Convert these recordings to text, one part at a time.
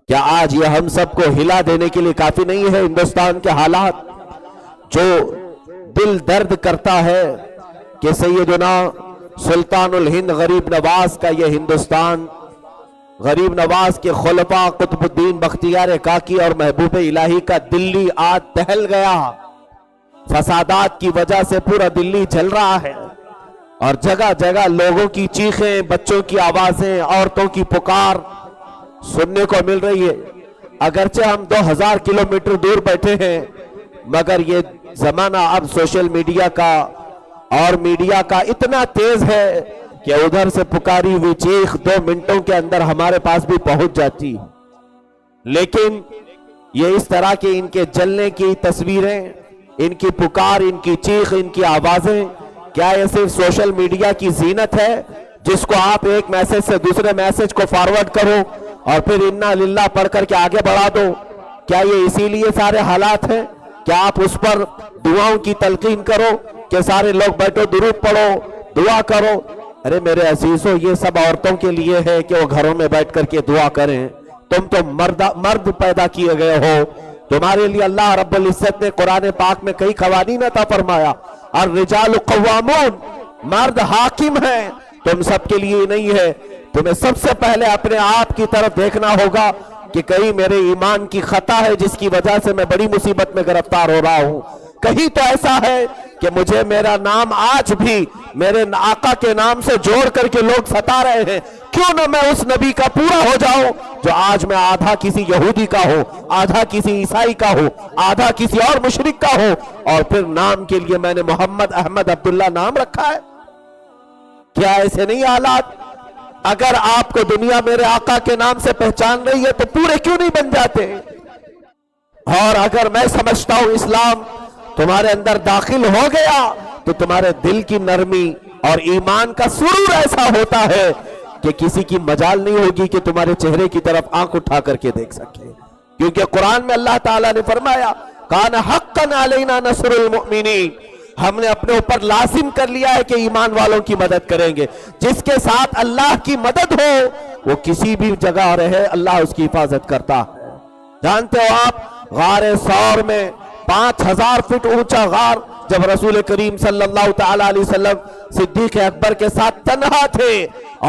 کیا آج یہ ہم سب کو ہلا دینے کے لیے کافی نہیں ہے ہندوستان کے حالات؟ جو دل درد کرتا ہے کہ سیدنا سلطان الہند غریب نواز کا یہ ہندوستان، غریب نواز کے خلفاء قطب الدین بختیار کاکی اور محبوب الہی کا دلی آج دہل گیا۔ فسادات کی وجہ سے پورا دلی جل رہا ہے اور جگہ جگہ لوگوں کی چیخیں، بچوں کی آوازیں، عورتوں کی پکار سننے کو مل رہی ہے۔ اگرچہ ہم 2000 کلومیٹر دور بیٹھے ہیں، مگر یہ زمانہ اب سوشل میڈیا کا اور میڈیا کا اتنا تیز ہے کہ ادھر سے پکاری ہوئی چیخ 2 منٹوں کے اندر ہمارے پاس بھی پہنچ جاتی۔ لیکن یہ اس طرح کے ان کے جلنے کی تصویریں، ان کی پکار، ان کی چیخ، ان کی آوازیں، کیا یہ صرف سوشل میڈیا کی زینت ہے جس کو آپ ایک میسج سے دوسرے میسج کو فارورڈ کرو اور پھر انا للہ پڑھ کر کے آگے بڑھا دو؟ کیا یہ اسی لیے سارے حالات ہیں؟ کیا آپ اس پر دعاؤں کی تلقین کرو کہ سارے لوگ بیٹھو، درود پڑھو، دعا کرو؟ ارے میرے عزیزوں، یہ سب عورتوں کے لیے ہے کہ وہ گھروں میں بیٹھ کر کے دعا کریں۔ تم تو مرد پیدا کیے گئے ہو، تمہارے لیے اللہ رب العزت نے قرآن پاک میں کئی قوانین عطا فرمایا، الرجال قوامون، مرد حاکم ہیں، تم سب کے لیے نہیں ہے۔ تمہیں سب سے پہلے اپنے آپ کی طرف دیکھنا ہوگا کہ کہیں میرے ایمان کی خطا ہے جس کی وجہ سے میں بڑی مصیبت میں گرفتار ہو رہا ہوں، کہیں تو ایسا ہے کہ مجھے میرا نام آج بھی میرے آقا کے نام سے جوڑ کر کے لوگ ستا رہے ہیں، کیوں نہ میں اس نبی کا پورا ہو جاؤں جو آج میں آدھا کسی یہودی کا ہو، آدھا کسی عیسائی کا ہو، آدھا کسی اور مشرک کا ہو، اور پھر نام کے لیے میں نے محمد احمد عبداللہ نام رکھا ہے۔ کیا ایسے نہیں حالات؟ اگر آپ کو دنیا میرے آقا کے نام سے پہچان رہی ہے تو پورے کیوں نہیں بن جاتے؟ اور اگر میں سمجھتا ہوں اسلام تمہارے اندر داخل ہو گیا تو تمہارے دل کی نرمی اور ایمان کا سرور ایسا ہوتا ہے کہ کسی کی مجال نہیں ہوگی کہ تمہارے چہرے کی طرف آنکھ اٹھا کر کے دیکھ سکے، کیونکہ قرآن میں اللہ تعالیٰ نے فرمایا کان حقا علینا نصر المؤمنین، ہم نے اپنے اوپر لازم کر لیا ہے کہ ایمان والوں کی مدد کریں گے۔ جس کے ساتھ اللہ کی مدد ہو وہ کسی بھی جگہ رہے، اللہ اس کی حفاظت کرتا ہے۔ جانتے ہو آپ غار ثور میں 5000 فٹ اونچا غار، جب رسول کریم صلی اللہ تعالی علیہ وسلم صدیق اکبر کے ساتھ تنہا تھے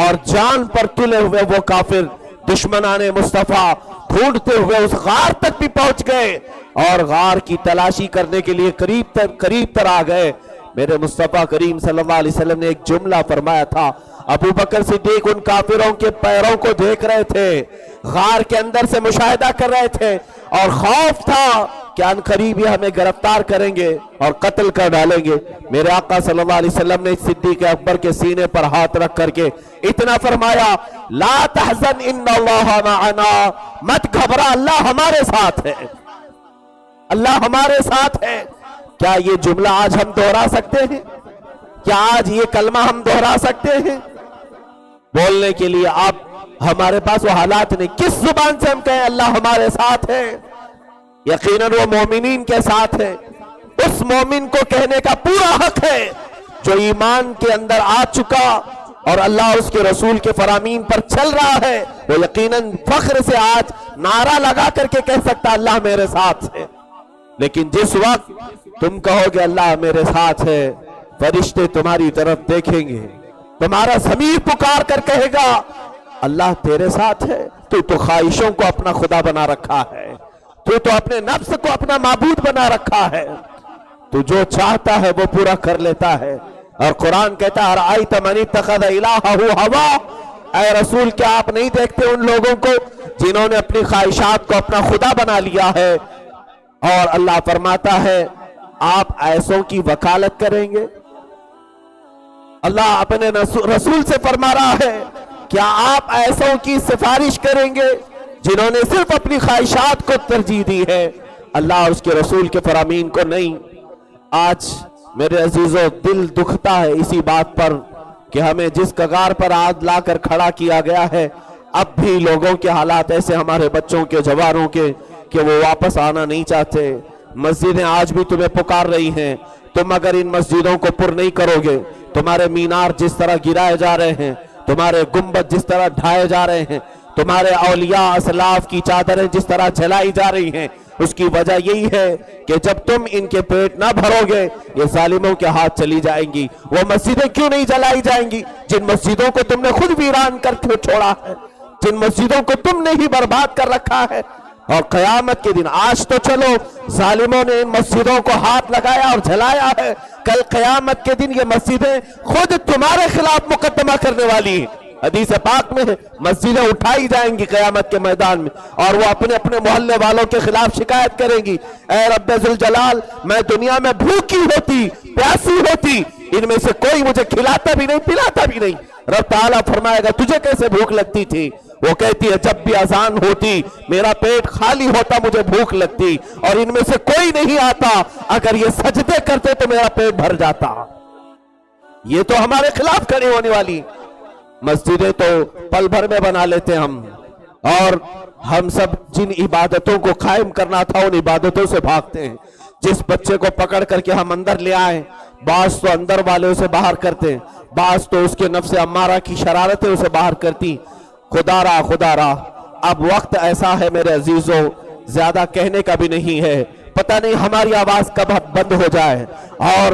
اور جان پر تلے ہوئے وہ کافر دشمنان مصطفیٰ ڈھونڈتے ہوئے اس غار تک بھی پہنچ گئے اور غار کی تلاشی کرنے کے لیے قریب تر آ گئے، میرے مصطفیٰ کریم صلی اللہ علیہ وسلم نے ایک جملہ فرمایا تھا۔ ابو بکر صدیق ان کافروں کے پیروں کو دیکھ رہے تھے، غار کے اندر سے مشاہدہ کر رہے تھے اور خوف تھا کہ ان قریب یہ ہمیں گرفتار کریں گے اور قتل کر ڈالیں گے۔ میرے آقا صلی اللہ علیہ وسلم نے صدیق اکبر کے سینے پر ہاتھ رکھ کر کے اتنا فرمایا لا تحزن ان اللہ معنا، مت گھبرا، اللہ ہمارے ساتھ ہے، اللہ ہمارے ساتھ ہے۔ کیا یہ جملہ آج ہم دہرا سکتے ہیں؟ کیا آج یہ کلمہ ہم دہرا سکتے ہیں؟ بولنے کے لیے آپ ہمارے پاس وہ حالات نہیں، کس زبان سے ہم کہیں اللہ ہمارے ساتھ ہے؟ یقیناً وہ مومنین کے ساتھ ہے، اس مومن کو کہنے کا پورا حق ہے جو ایمان کے اندر آ چکا اور اللہ اس کے رسول کے فرامین پر چل رہا ہے، وہ یقیناً فخر سے آج نعرہ لگا کر کے کہہ سکتا اللہ میرے ساتھ ہے۔ لیکن جس وقت تم کہو گے اللہ میرے ساتھ ہے، فرشتے تمہاری طرف دیکھیں گے، تمہارا ضمیر پکار کر کہے گا اللہ تیرے ساتھ ہے، تو خواہشوں کو اپنا خدا بنا رکھا ہے، تو اپنے نفس کو اپنا معبود بنا رکھا ہے، تو جو چاہتا ہے وہ پورا کر لیتا ہے۔ اور قرآن کہتا ہے ارأیت من اتخذ الہہ ہوا، اے رسول کیا آپ نہیں دیکھتے ان لوگوں کو جنہوں نے اپنی خواہشات کو اپنا خدا بنا لیا ہے؟ اور اللہ فرماتا ہے آپ ایسوں کی وکالت کریں گے؟ اللہ اپنے رسول سے فرما رہا ہے کیا آپ ایسوں کی سفارش کریں گے جنہوں نے صرف اپنی خواہشات کو ترجیح دی ہے، اللہ اور اس کے رسول کے فرامین کو نہیں؟ آج میرے عزیزوں دل دکھتا ہے اسی بات پر کہ ہمیں جس کگار پر آج لا کر کھڑا کیا گیا ہے اب بھی لوگوں کے حالات ایسے، ہمارے بچوں کے، جوانوں کے، کہ وہ واپس آنا نہیں چاہتے۔ مسجدیں آج بھی تمہیں پکار رہی ہیں، تم اگر ان مسجدوں کو پر نہیں کرو گے، تمہارے مینار جس طرح گرائے جا رہے ہیں، تمہارے گنبد جس طرح ڈھائے جا رہے ہیں، تمہارے اولیاء اسلاف کی چادریں جس طرح جلائی جا رہی ہیں، اس کی وجہ یہی ہے کہ جب تم ان کے پیٹ نہ بھرو گے یہ ظالموں کے ہاتھ چلی جائیں گی۔ وہ مسجدیں کیوں نہیں جلائی جائیں گی جن مسجدوں کو تم نے خود ویران کر کے چھوڑا ہے، جن مسجدوں کو تم نے ہی برباد کر رکھا ہے؟ اور قیامت کے دن آج تو چلو ظالموں نے ان مسجدوں کو ہاتھ لگایا اور جلایا ہے، کل قیامت کے دن یہ مسجدیں خود تمہارے خلاف مقدمہ کرنے والی ہیں۔ حدیث پاک میں مسجدیں اٹھائی جائیں گی قیامت کے میدان میں، اور وہ اپنے اپنے محلے والوں کے خلاف شکایت کریں گی، اے رب ذوالجلال میں دنیا میں بھوکی ہوتی پیاسی ہوتی، ان میں سے کوئی مجھے کھلاتا بھی نہیں پلاتا بھی نہیں۔ رب تعالیٰ فرمائے گا تجھے کیسے بھوک لگتی تھی؟ وہ کہتی ہے جب بھی اذان ہوتی میرا پیٹ خالی ہوتا مجھے بھوک لگتی، اور ان میں سے کوئی نہیں آتا، اگر یہ سجدے کرتے تو میرا پیٹ بھر جاتا۔ یہ تو ہمارے خلاف کھڑی ہونے والی مسجدیں تو پل بھر میں بنا لیتے ہم، اور ہم سب جن عبادتوں کو قائم کرنا تھا ان عبادتوں سے بھاگتے ہیں۔ جس بچے کو پکڑ کر کے ہم اندر لے آئیں، بعض تو اندر والے اسے باہر کرتے ہیں، بعض تو اس کے نفس امارہ کی شرارتیں اسے باہر کرتی۔ خدا را اب وقت ایسا ہے میرے عزیزوں، زیادہ کہنے کا بھی نہیں ہے، پتہ نہیں ہماری آواز کب بند ہو جائے، اور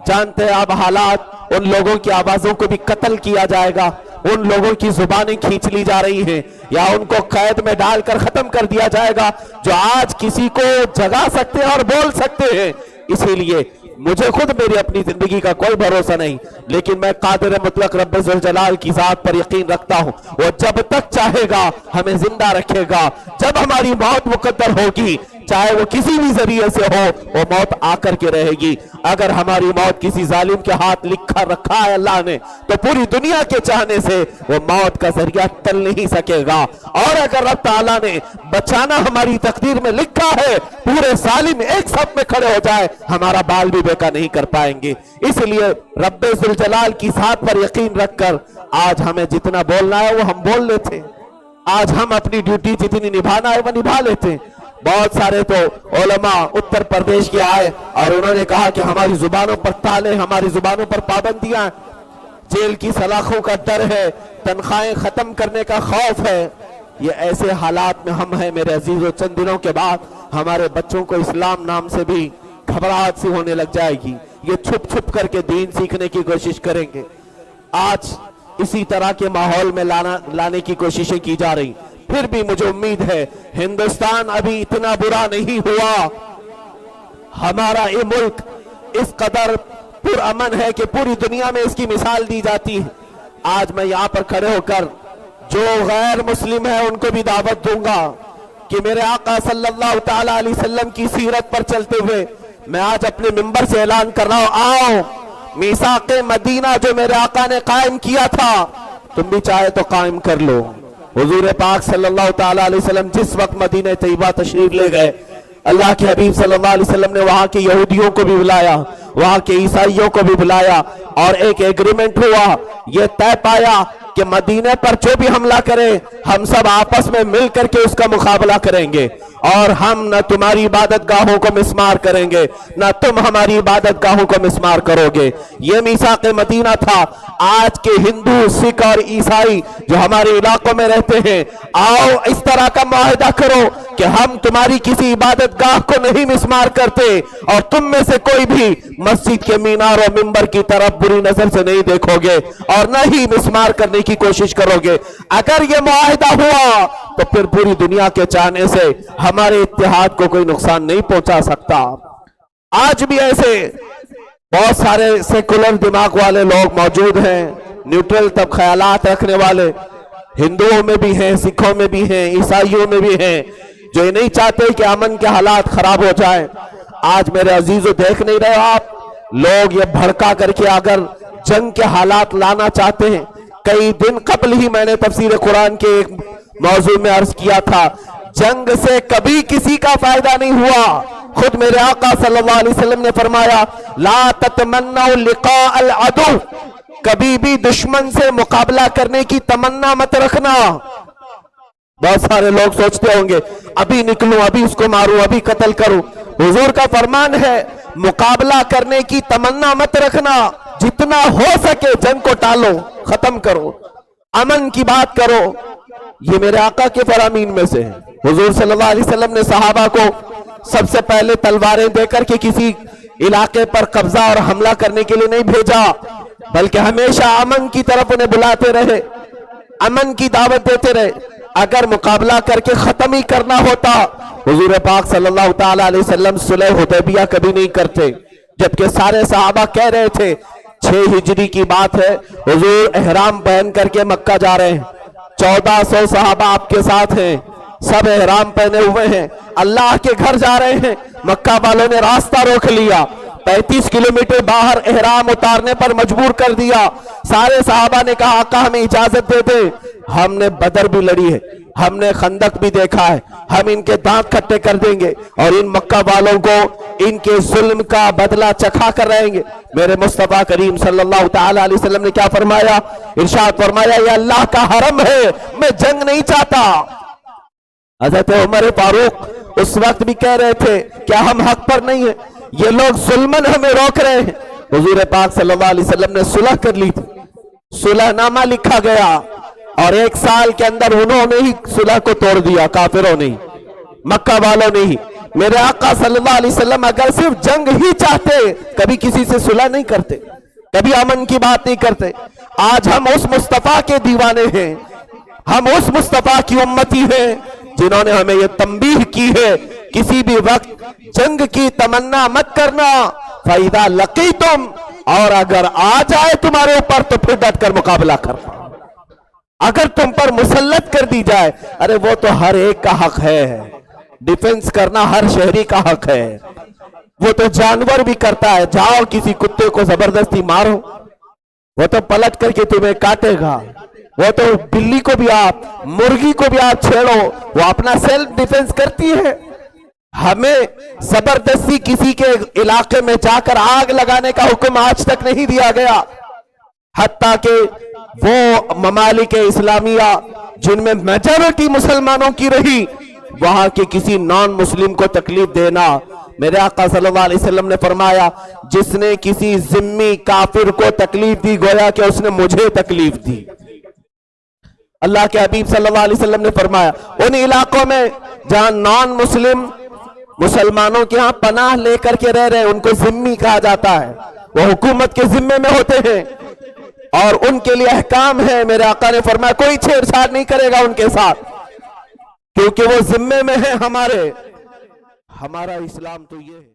جانتے ہیں اب حالات ان لوگوں کی آوازوں کو بھی قتل کیا جائے گا، ان لوگوں کی زبانیں کھینچ لی جا رہی ہیں، یا ان کو قید میں ڈال کر ختم کر دیا جائے گا جو آج کسی کو جگا سکتے ہیں اور بول سکتے ہیں۔ اسی لیے مجھے خود میری اپنی زندگی کا کوئی بھروسہ نہیں، لیکن میں قادر مطلق رب ذوالجلال کی ذات پر یقین رکھتا ہوں، وہ جب تک چاہے گا ہمیں زندہ رکھے گا، جب ہماری موت مقدر ہوگی چاہے وہ کسی بھی ذریعے سے ہو وہ موت آ کر کے رہے گی۔ اگر ہماری موت کسی ظالم کے ہاتھ لکھا رکھا ہے اللہ نے تو پوری دنیا کے چاہنے سے وہ موت کا ذریعہ ٹل نہیں سکے گا، اور اگر رب تعالیٰ نے بچانا ہماری تقدیر میں لکھا ہے پورے ظالم ایک صف میں کھڑے ہو جائے ہمارا بال بھی بیکا نہیں کر پائیں گے۔ اس لیے رب ذوالجلال کی ذات پر یقین رکھ کر آج ہمیں جتنا بولنا ہے وہ ہم بول لیتے ہیں، آج ہم اپنی ڈیوٹی جتنی نبھانا ہے وہ نبھا لیتے ہیں۔ بہت سارے تو علماء اتر پردیش کے آئے اور انہوں نے کہا کہ ہماری زبانوں پر تالے، ہماری زبانوں پر پابندیاں، جیل کی سلاخوں کا ڈر ہے، تنخواہیں ختم کرنے کا خوف ہے۔ یہ ایسے حالات میں ہم ہیں میرے عزیزو، چند دنوں کے بعد ہمارے بچوں کو اسلام نام سے بھی گھبراہٹ سی ہونے لگ جائے گی، یہ چھپ چھپ کر کے دین سیکھنے کی کوشش کریں گے۔ آج اسی طرح کے ماحول میں لانے کی کوششیں کی جا رہی، پھر بھی مجھے امید ہے ہندوستان ابھی اتنا برا نہیں ہوا، ہمارا یہ ملک اس قدر پرامن ہے کہ پوری دنیا میں اس کی مثال دی جاتی ہے۔ آج میں یہاں پر کھڑے ہو کر جو غیر مسلم ہیں ان کو بھی دعوت دوں گا کہ میرے آقا صلی اللہ تعالی علیہ وسلم کی سیرت پر چلتے ہوئے میں آج اپنے منبر سے اعلان کر رہا ہوں، آؤ میثاق مدینہ جو میرے آقا نے قائم کیا تھا تم بھی چاہے تو قائم کر لو۔ حضور پاک صلی اللہ تعالی علیہ وسلم جس وقت مدینہ طیبہ تشریف لے گئے، اللہ کے حبیب صلی اللہ علیہ وسلم نے وہاں کے یہودیوں کو بھی بلایا، وہاں کے عیسائیوں کو بھی بلایا، اور ایک ایگریمنٹ ہوا، یہ طے پایا کہ مدینہ پر جو بھی حملہ کرے ہم سب آپس میں مل کر کے اس کا مقابلہ کریں گے، اور ہم نہ تمہاری عبادت گاہوں کو مسمار کریں گے نہ تم ہماری عبادت گاہوں کو مسمار کرو گے۔ یہ میثاق مدینہ تھا۔ آج کے ہندو، سکھ اور عیسائی جو ہمارے علاقوں میں رہتے ہیں، آؤ اس طرح کا معاہدہ کرو کہ ہم تمہاری کسی عبادت گاہ کو نہیں مسمار کرتے، اور تم میں سے کوئی بھی مسجد کے مینار و منبر کی طرف بری نظر سے نہیں دیکھو گے اور نہ ہی مسمار کرنے کی کوشش کرو گے۔ اگر یہ معاہدہ ہوا تو پھر پوری دنیا کے چاہنے سے ہمارے اتحاد کو کوئی نقصان نہیں پہنچا سکتا۔ آج بھی ایسے بہت سارے سیکولر دماغ والے لوگ موجود ہیں، نیوٹرل تب خیالات رکھنے والے، ہندوؤں میں بھی ہیں، سکھوں میں بھی ہیں، عیسائیوں میں بھی ہیں، جو یہ نہیں چاہتے کہ امن کے حالات خراب ہو جائیں۔ آج میرے عزیزو دیکھ نہیں رہے آپ، لوگ یہ بھڑکا کر کے اگر جنگ کے حالات لانا چاہتے ہیں، کئی دن قبل ہی میں نے تفسیر قرآن کے ایک موضوع میں عرض کیا تھا، جنگ سے کبھی کسی کا فائدہ نہیں ہوا۔ خود میرے آقا صلی اللہ علیہ وسلم نے فرمایا لا تتمنوا لقاء العدو، کبھی بھی دشمن سے مقابلہ کرنے کی تمنا مت رکھنا۔ بہت سارے لوگ سوچتے ہوں گے ابھی نکلوں، ابھی اس کو ماروں، ابھی قتل کروں۔ حضور کا فرمان ہے مقابلہ کرنے کی تمنا مت رکھنا، جتنا ہو سکے جنگ کو ٹالو، ختم کرو، امن کی بات کرو۔ یہ میرے آقا کے فرامین میں سے ہے۔ حضور صلی اللہ علیہ وسلم نے صحابہ کو سب سے پہلے تلواریں دے کر کے کسی علاقے پر قبضہ اور حملہ کرنے کے لیے نہیں بھیجا، بلکہ ہمیشہ امن کی طرف انہیں بلاتے رہے، امن کی دعوت دیتے رہے۔ اگر مقابلہ کر کے ختم ہی کرنا ہوتا، حضور پاک صلی اللہ تعالی علیہ وسلم صلح حدیبیہ کبھی نہیں کرتے، جبکہ سارے صحابہ کہہ رہے تھے 6 ہجری کی بات ہے، حضور احرام پہن کر کے مکہ جا رہے ہیں، 1400 صحابہ آپ کے ساتھ ہیں، سب احرام پہنے ہوئے ہیں، اللہ کے گھر جا رہے ہیں۔ مکہ والوں نے راستہ روک لیا، 35 کلومیٹر باہر احرام اتارنے پر مجبور کر دیا۔ سارے صحابہ نے کہا آقا ہمیں اجازت دے دیں، ہم نے بدر بھی لڑی ہے، ہم نے خندق بھی دیکھا ہے، ہم ان کے دانت کھٹے کر دیں گے اور ان مکہ والوں کو ان کے ظلم کا بدلہ چکھا کر رہیں گے۔ میرے مصطفیٰ کریم صلی اللہ تعالی علیہ وسلم نے کیا فرمایا؟ ارشاد فرمایا یہ اللہ کا حرم ہے، میں جنگ نہیں چاہتا۔ حضرت عمر فاروق اس وقت بھی کہہ رہے تھے کیا ہم حق پر نہیں ہیں، یہ لوگ ظلمن ہمیں روک رہے ہیں۔ حضور پاک صلی اللہ علیہ وسلم نے صلح کر لی تھی، صلح نامہ لکھا گیا اور 1 سال کے اندر انہوں نے ہی صلح کو توڑ دیا، کافروں نے ہی، مکہ والوں نے ہی۔ میرے آقا صلی اللہ علیہ وسلم اگر صرف جنگ ہی چاہتے کبھی کسی سے صلح نہیں کرتے، کبھی امن کی بات نہیں کرتے۔ آج ہم اس مصطفیٰ کے دیوانے ہیں، ہم اس مصطفیٰ کی امتی ہیں جنہوں نے ہمیں یہ تنبیہ کی ہے کسی بھی وقت جنگ کی تمنا مت کرنا، فَإِذَا لَقِيتُمْ، اور اگر آ جائے تمہارے اوپر تو پھر ڈٹ کر مقابلہ کرنا۔ اگر تم پر مسلط کر دی جائے، ارے وہ تو ہر ایک کا حق ہے، ڈیفنس کرنا ہر شہری کا حق ہے، وہ تو جانور بھی کرتا ہے۔ جاؤ کسی کتے کو زبردستی مارو، وہ تو پلٹ کر کے تمہیں کاٹے گا، وہ تو بلی کو بھی آپ، مرغی کو بھی آپ چھیڑو، وہ اپنا سیلف ڈیفنس کرتی ہے۔ ہمیں زبردستی کسی کے علاقے میں جا کر آگ لگانے کا حکم آج تک نہیں دیا گیا، حتیٰ کہ وہ ممالک اسلامیہ جن میں میجورٹی مسلمانوں کی رہی، وہاں کے کسی نان مسلم کو تکلیف دینا، میرے آقا صلی اللہ علیہ وسلم نے فرمایا جس نے کسی ذمی کافر کو تکلیف دی گویا کہ اس نے مجھے تکلیف دی۔ اللہ کے حبیب صلی اللہ علیہ وسلم نے فرمایا ان علاقوں میں جہاں نان مسلم مسلمانوں کے ہاں پناہ لے کر کے رہ رہے ہیں، ان کو ذمی کہا جاتا ہے، وہ حکومت کے ذمے میں ہوتے ہیں اور ان کے لیے احکام ہے۔ میرے آقا نے فرمایا کوئی چھیڑ چھاڑ نہیں کرے گا ان کے ساتھ، کیونکہ وہ ذمے میں ہیں ہمارے۔ ہمارا اسلام تو یہ ہے۔